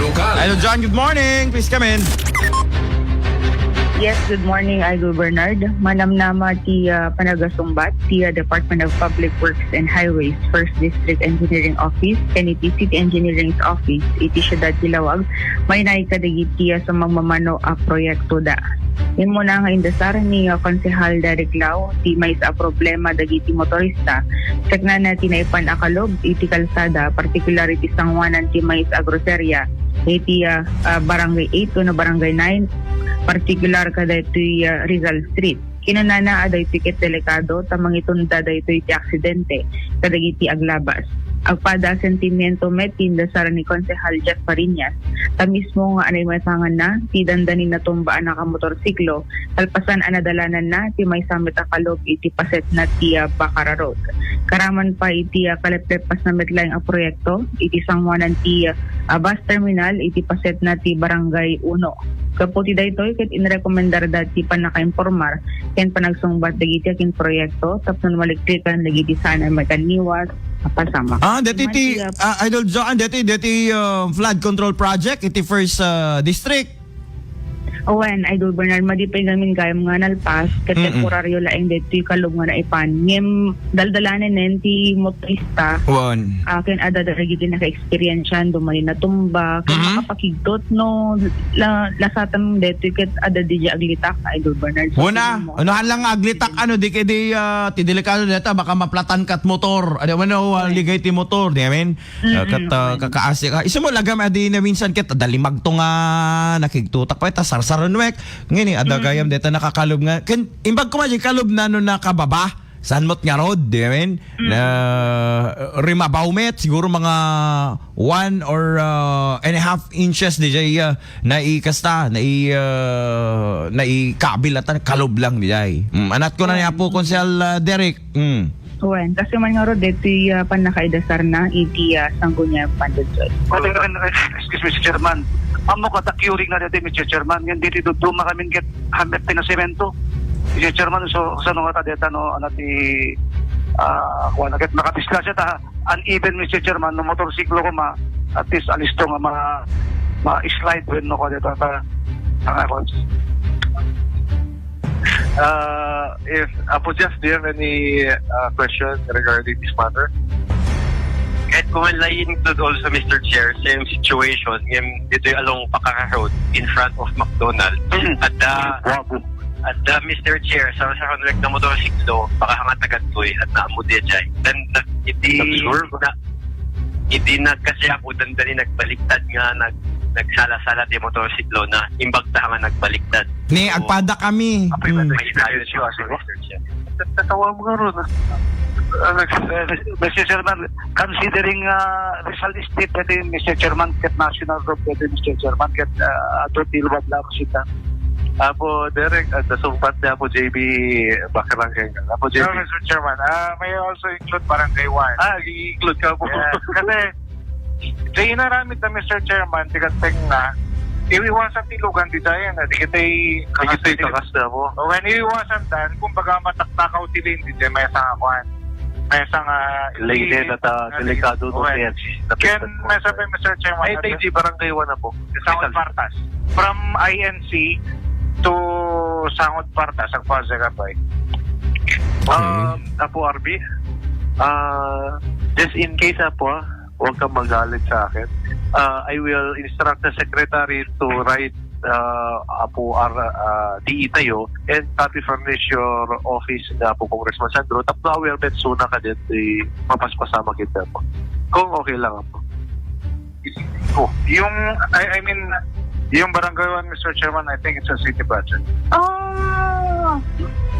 Lokal. Hello, John. Good morning. Please come in. Yes, good morning, Idol Bernard. Manamnama ti Panagasumbat, ti Department of Public Works and Highways, 1st District Engineering Office, and iti City Engineering Office, iti Syudad Tilawag, may naikadagiti sa mamamano a proyekto da. Yan mo na nga indasar ni Konsehal Derek Lau, ti may sa problema dagiti motorista. Sakna na tinaipan akalob, iti kalsada, particular iti sangwanan ti may sa groceria, iti Barangay 8 o na Barangay 9, particular kada ito'y Rizal Street. Kinanana aday tiket delikado, tamang itunda da ito'y ti aksidente, kadagiti aglabas. Agpada sentimiento met indasar ni Konsehal Jeff Fariñas, ta mismo nga anay matangan na, ti dandanin na tumbaan na kamotorsiklo, talpasan anadalanan na, ti may samit akalob, iti paset na ti Bacara Road. Karaman pa iti kaleplepas na metlaing a proyekto, iti sangwanan ti bus terminal, iti paset na ti Barangay 1. Kaputi daytoy ket inrekomendar dati pa naka-informar ken panagsungbat dagiti akin proyekto tapno maliklikan dagiti sana makaniwas pasama. Dati Idol John, dati flood control project iti first district. Owen, Idol Bernard, madipay namin gayam nga nalpas, ket temporaryo laeng dito kalog nga naipan. Ngem daldalanen nen ti motorista. One. Akin ada daragiti naka-experience dumali na tumba, ken makapakigtot no lasatan dito ket ada di aglitak, Idol Bernard. Una, unahan lang aglitak di kedi ti delikado deta baka maplatan kat motor. Ada mano ligay ti motor, di amen. Kat kakaasi ka. Isa mo lagam adi na minsan ket dalimag to nga nakigtutak pa ta saranwek ngini ada gayam deta nakakalob nga ken imbag ko man kalob na no nakababa sanmot nga road di amen na rimabaw met siguro mga 1 or and a half inches di jay na ikasta na ikabilatan kalob lang di jay anat ko na niya po Konsehal Derek. Owen, kasi man nga road dito pan nakaidasar na iti sanggunya pandudod. Excuse me, Mr. Chairman. Amo ka curing na dito, Mr. Chairman. Yan dito duduma kami get hamet pinasemento. Mr. Chairman, so sa nung ata dito, kung naget makadiscuss ita, uneven, Mr. Chairman, no motorsiklo ko at least alisto nga ma-slide when no ko dito ata ang accounts. If Apo Jeff, do you have any question regarding this matter? Kahit kung lain include also, Mr. Chair, same situation, yung dito yung along Bacara Road in front of McDonald's. At Mr. Chair, sa konrek na motorsiklo, baka hangat agad ko at naamudya dyan. Then, hindi na kasi ako dandali nagbaliktad nga, nagsala-sala di motorsiklo na imbag ta nga nagbaliktad. Ni agpada kami. May tayo siya, Mr. Chair. Tatawa mo nga ron. Mr. Chairman, considering Rizal State pwede, Mr. Chairman, ket National Road pwede, Mr. Chairman, ket Tilwag lang sita. Apo Derek, nasumpat niya po JB Bacarangay. Apo JB. No, Mr. Chairman, may also include Barangay 1. I-include ka po. Yeah, kasi, di inaramit na Mr. Chairman, tigateng na, iwiwasan tilugan di tayo na, di kita'y takas na po. O when iwiwasan tan, kumbaga mataktakaw tilin, di tayo may isang akuan. May isang Lane at delikado doon yan. Ken, may sabi Mr. Chairman, Ay, tayo Barangay 1 na po. Sangod Partas. From INC to Sangod Partas, ang Pazagapay. Apo RB, just in case huwag kang magalit sa akin. I will instruct the secretary to write Apo DE tayo and copy furnish your office na po Congressman Sandro. Tapos aware bet suna ka din mapaspasama kita po. Kung okay lang po. Yung, I mean, yung Barangay 1, Mr. Chairman, I think it's a city budget.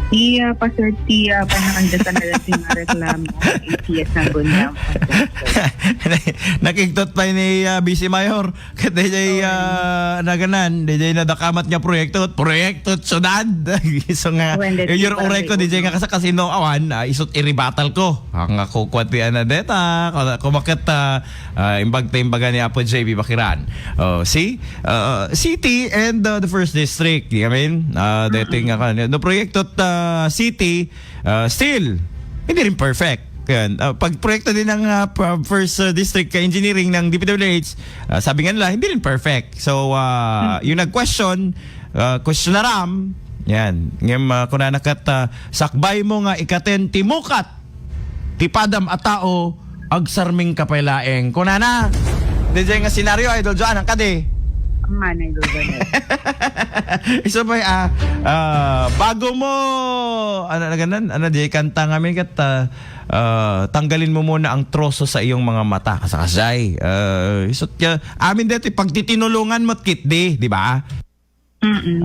Iya paserti panakandatan na dating reklamo iti sanggunya. Nakiktot pa ni Vice Mayor kada jay naganan DJ na dakamat nga proyekto sunad so nga your uray ko DJ nga sa kasino awan isot iribatal ko ang ako kwati ana deta kumakit imbag ni Apo JB Bakiran city and the first district I mean dating no proyekto city still hindi rin perfect Yan. Pag proyekto din ng first district engineering ng DPWH, sabi nga nila, hindi rin perfect. So, yung nag-question, question na ram, yan. Ngayon, kung nakat, sakbay mo nga ikaten timukat, tipadam a tao, agsarming kapailaeng. Kung na, DJ nga senaryo, Idol John, ang kade. Man, Idol Bernard. Isa pa bago mo di kanta ngamin kat tanggalin mo muna ang troso sa iyong mga mata kasakasay. Isot ka amin dito pagtitinulungan mo kit di ba?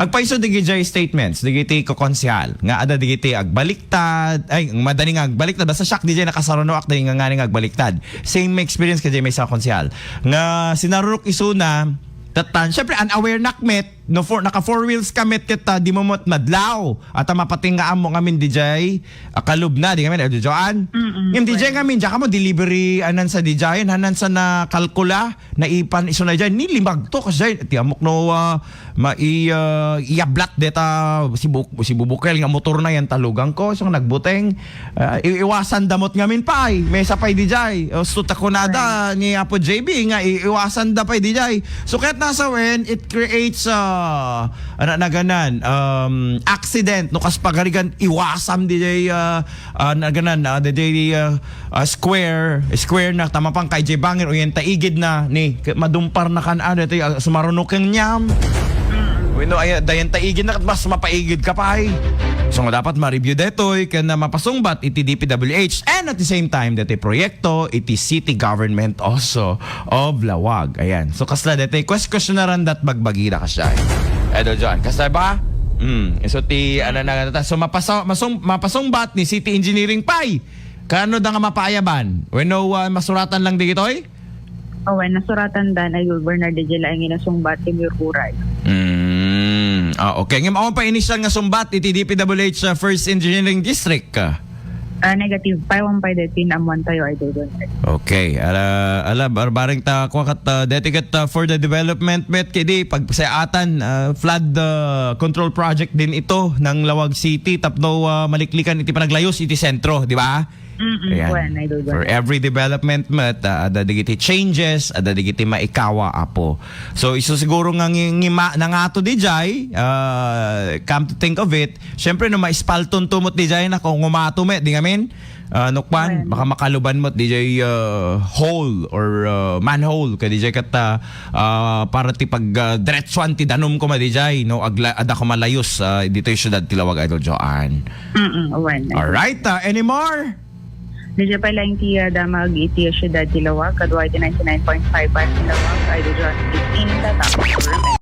Agpaiso digiti statements digiti ko konsyal nga ada digiti agbaliktad ay madani nga agbaliktad basta shock DJ nakasaruno ak dili nga ngani agbaliktad. Same experience kay may sa konsyal nga sinarurok isuna tatan, syempre unaware nakmet no naka four wheels kamit kita di mo mot madlaw at mapatingaan mo ngamin DJ akalub na di ngamin Joan yung DJ ngamin diya ka mo delivery anan sa DJ hanan sa na kalkula na ipan iso na dyan nilimag to kasi ti amok no iablat deta si bubukel nga motor na yan talugang ko so nagbuteng iwasan damot ngamin pa may sapay DJ sutakunada ni Apo JB nga iwasan da pa DJ so kahit nasa when it creates accident no kas pagarigan iwasam DJ naganan DJ square na tama pang kay J Bangir o yan taigid na ni madumpar na kan sumarunok yung nyam no ay dayan taigid na mas mapaigid ka pa so nga dapat ma-review detoy kana mapasungbat iti DPWH and at the same time detoy proyekto iti city government also of Lawag ayan so kasla detoy question na ran dat bagbagi na kasya Idol John kasla ba so ti so mapasungbat ni city engineering pay kano da nga mapayaban when no masuratan lang digitoy nasuratan dan Idol Bernard DJ laing inasungbat ti Mercury. Okay. Ngayon ako pa initial nga sumbat iti DPWH First Engineering District ka. Negative 515 deti namuan tayo Idol Bernard. Okay. Barbaring ta kwakat dedicat for the development met kidi pag sa atan flood control project din ito ng Lawag City tapno maliklikan iti panaglayos iti sentro, di ba? For every development met ada digiti changes ada digiti maikawa apo so iso siguro nga ngima na nga to DJ come to think of it syempre no maispalton tumot DJ na kung umato met di ngamin nukpan baka makaluban mo DJ hole or manhole ka DJ kata para ti pag diretsuan ti danom ko ma DJ no ada ko malayos dito yung syudad ti Lawag Idol Joan. Alright, any more? Medyo pa lang ti damag iti syudad ti Lawag kadwa iti 99.5 Lawag Idol John 15 tatapos